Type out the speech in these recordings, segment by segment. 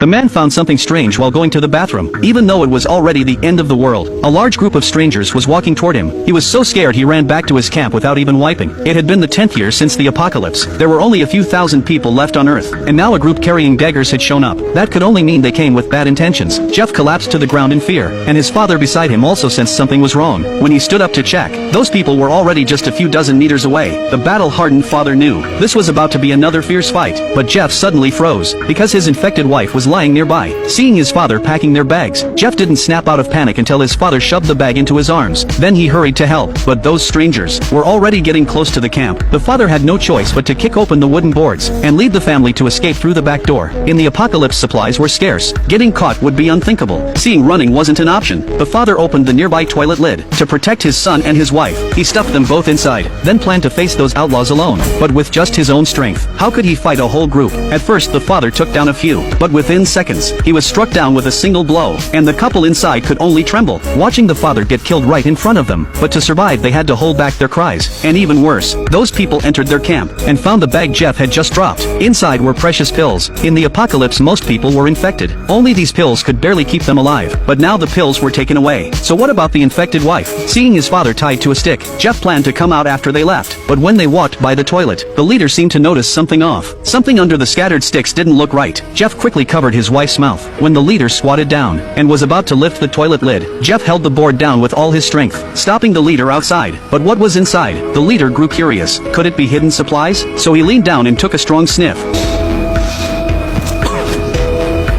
The man found something strange while going to the bathroom, even though it was already the end of the world. A large group of strangers was walking toward him. He was so scared he ran back to his camp without even wiping. It had been the 10th year since the apocalypse. There were only a few thousand people left on Earth, and now a group carrying daggers had shown up. That could only mean they came with bad intentions. Jeff collapsed to the ground in fear, and his father beside him also sensed something was wrong. When he stood up to check, those people were already just a few dozen meters away. The battle-hardened father knew this was about to be another fierce fight, but Jeff suddenly froze, because his infected wife was lying nearby. Seeing his father packing their bags, Jeff didn't snap out of panic until his father shoved the bag into his arms. Then he hurried to help, but those strangers were already getting close to the camp. The father had no choice but to kick open the wooden boards and lead the family to escape through the back door. In the apocalypse, supplies were scarce. Getting caught would be unthinkable. Seeing running wasn't an option. The father opened the nearby toilet lid. To protect his son and his wife, he stuffed them both inside, then planned to face those outlaws alone. But with just his own strength, how could he fight a whole group? At first the father took down a few, but within seconds, he was struck down with a single blow, and the couple inside could only tremble, watching the father get killed right in front of them. But to survive they had to hold back their cries. And even worse, those people entered their camp, and found the bag Jeff had just dropped. Inside were precious pills. In the apocalypse most people were infected. Only these pills could barely keep them alive, but now the pills were taken away. So what about the infected wife? Seeing his father tied to a stick, Jeff planned to come out after they left, but when they walked by the toilet, the leader seemed to notice something off. Something under the scattered sticks didn't look right. Jeff quickly covered his wife's mouth. When the leader squatted down, and was about to lift the toilet lid, Jeff held the board down with all his strength, stopping the leader outside. But what was inside? The leader grew curious. Could it be hidden supplies? So he leaned down and took a strong sniff.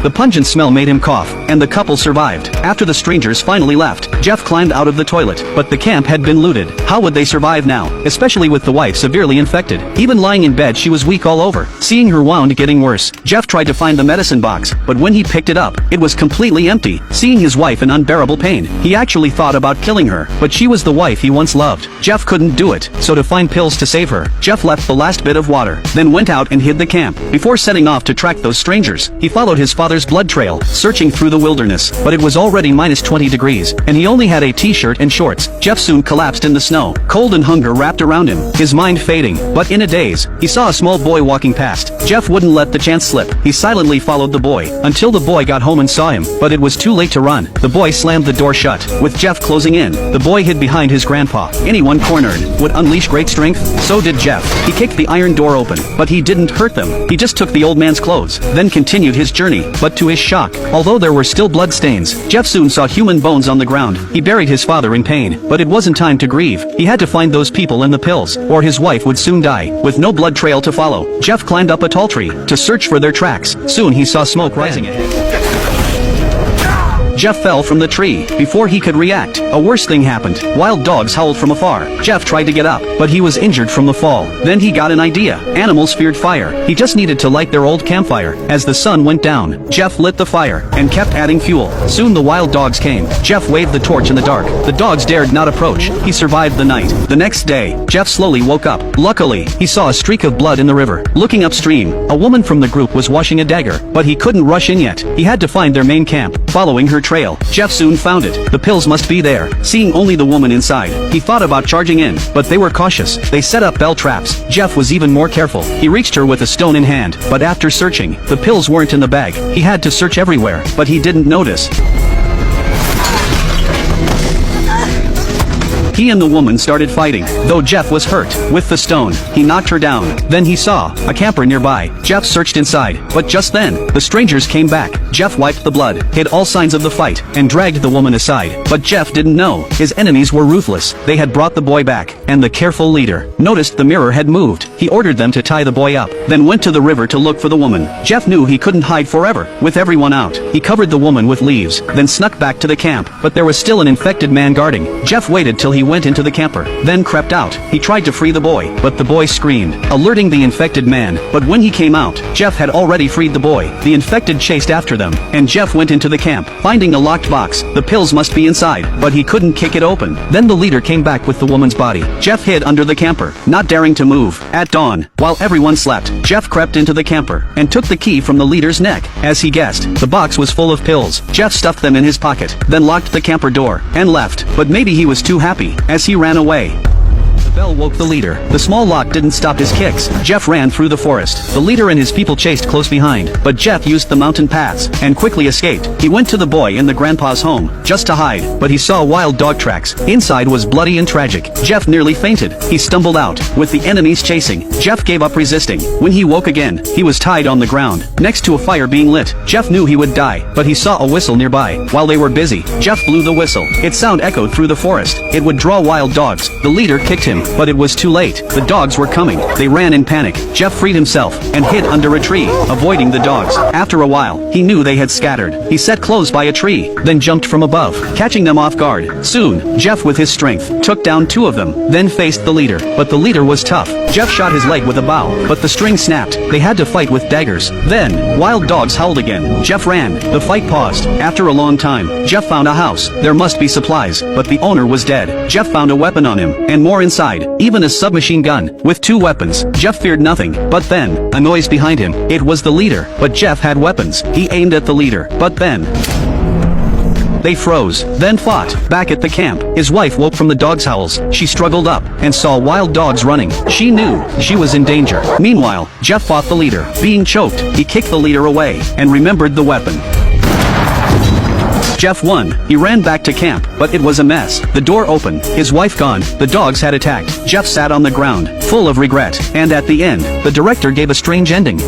The pungent smell made him cough, and the couple survived. After the strangers finally left, Jeff climbed out of the toilet, but the camp had been looted. How would they survive now, especially with the wife severely infected? Even lying in bed she was weak all over. Seeing her wound getting worse, Jeff tried to find the medicine box, but when he picked it up, it was completely empty. Seeing his wife in unbearable pain, he actually thought about killing her, but she was the wife he once loved. Jeff couldn't do it, so to find pills to save her, Jeff left the last bit of water, then went out and hid the camp. Before setting off to track those strangers, he followed his father's blood trail, searching through the wilderness, but it was already minus 20 degrees, and he only had a t-shirt and shorts. Jeff soon collapsed in the snow. Cold and hunger wrapped around him, his mind fading, but in a daze, he saw a small boy walking past. Jeff wouldn't let the chance slip. He silently followed the boy, until the boy got home and saw him, but it was too late to run. The boy slammed the door shut. With Jeff closing in, the boy hid behind his grandpa. Anyone cornered would unleash great strength. So did Jeff. He kicked the iron door open, but he didn't hurt them. He just took the old man's clothes, then continued his journey, but to his shock, although there were still blood stains, Jeff soon saw human bones on the ground. He buried his father in pain, but it wasn't time to grieve. He had to find those people and the pills, or his wife would soon die. With no blood trail to follow, Jeff climbed up a tall tree to search for their tracks. Soon he saw smoke rising ahead. Jeff fell from the tree. Before he could react, a worse thing happened. Wild dogs howled from afar. Jeff tried to get up, but he was injured from the fall. Then he got an idea. Animals feared fire. He just needed to light their old campfire. As the sun went down, Jeff lit the fire, and kept adding fuel. Soon the wild dogs came. Jeff waved the torch in the dark. The dogs dared not approach. He survived the night. The next day, Jeff slowly woke up. Luckily, he saw a streak of blood in the river. Looking upstream, a woman from the group was washing a dagger, but he couldn't rush in yet. He had to find their main camp. Following her trail, Jeff soon found it. The pills must be there. Seeing only the woman inside, he thought about charging in, but they were cautious. They set up bell traps. Jeff was even more careful. He reached her with a stone in hand, but after searching, the pills weren't in the bag. He had to search everywhere, but he didn't notice. He and the woman started fighting, though Jeff was hurt. With the stone, he knocked her down. Then he saw a camper nearby. Jeff searched inside, but just then, the strangers came back. Jeff wiped the blood, hid all signs of the fight, and dragged the woman aside. But Jeff didn't know. His enemies were ruthless. They had brought the boy back, and the careful leader noticed the mirror had moved. He ordered them to tie the boy up, then went to the river to look for the woman. Jeff knew he couldn't hide forever. With everyone out, he covered the woman with leaves, then snuck back to the camp. But there was still an infected man guarding. Jeff waited till he went into the camper, then crept out. He tried to free the boy, but the boy screamed, alerting the infected man. But when he came out, Jeff had already freed the boy. The infected chased after them, and Jeff went into the camp. Finding a locked box, the pills must be inside, but he couldn't kick it open. Then the leader came back with the woman's body. Jeff hid under the camper, not daring to move. At dawn, while everyone slept, Jeff crept into the camper, and took the key from the leader's neck. As he guessed, the box was full of pills. Jeff stuffed them in his pocket, then locked the camper door, and left. But maybe he was too happy. As he ran away, bell woke the leader. The small lock didn't stop his kicks. Jeff ran through the forest. The leader and his people chased close behind, but Jeff used the mountain paths and quickly escaped. He went to the boy in the grandpa's home, just to hide, but he saw wild dog tracks. Inside was bloody and tragic. Jeff nearly fainted. He stumbled out, with the enemies chasing. Jeff gave up resisting. When he woke again, he was tied on the ground, next to a fire being lit. Jeff knew he would die, but he saw a whistle nearby. While they were busy, Jeff blew the whistle. Its sound echoed through the forest. It would draw wild dogs. The leader kicked him, but it was too late. The dogs were coming. They ran in panic. Jeff freed himself and hid under a tree, avoiding the dogs. After a while, he knew they had scattered. He set clothes by a tree, then jumped from above, catching them off guard. Soon, Jeff with his strength, took down 2 of them, then faced the leader. But the leader was tough. Jeff shot his leg with a bow, but the string snapped. They had to fight with daggers. Then, wild dogs howled again. Jeff ran. The fight paused. After a long time, Jeff found a house. There must be supplies, but the owner was dead. Jeff found a weapon on him, and more inside, even a submachine gun. With 2 weapons, Jeff feared nothing. But then, a noise behind him. It was the leader, but Jeff had weapons. He aimed at the leader, but then they froze, then fought. Back at the camp, his wife woke from the dog's howls. She struggled up, and saw wild dogs running. She knew she was in danger. Meanwhile, Jeff fought the leader. Being choked, he kicked the leader away, and remembered the weapon. Jeff won. He ran back to camp, but it was a mess. The door open, his wife gone, the dogs had attacked. Jeff sat on the ground, full of regret. And at the end, the director gave a strange ending.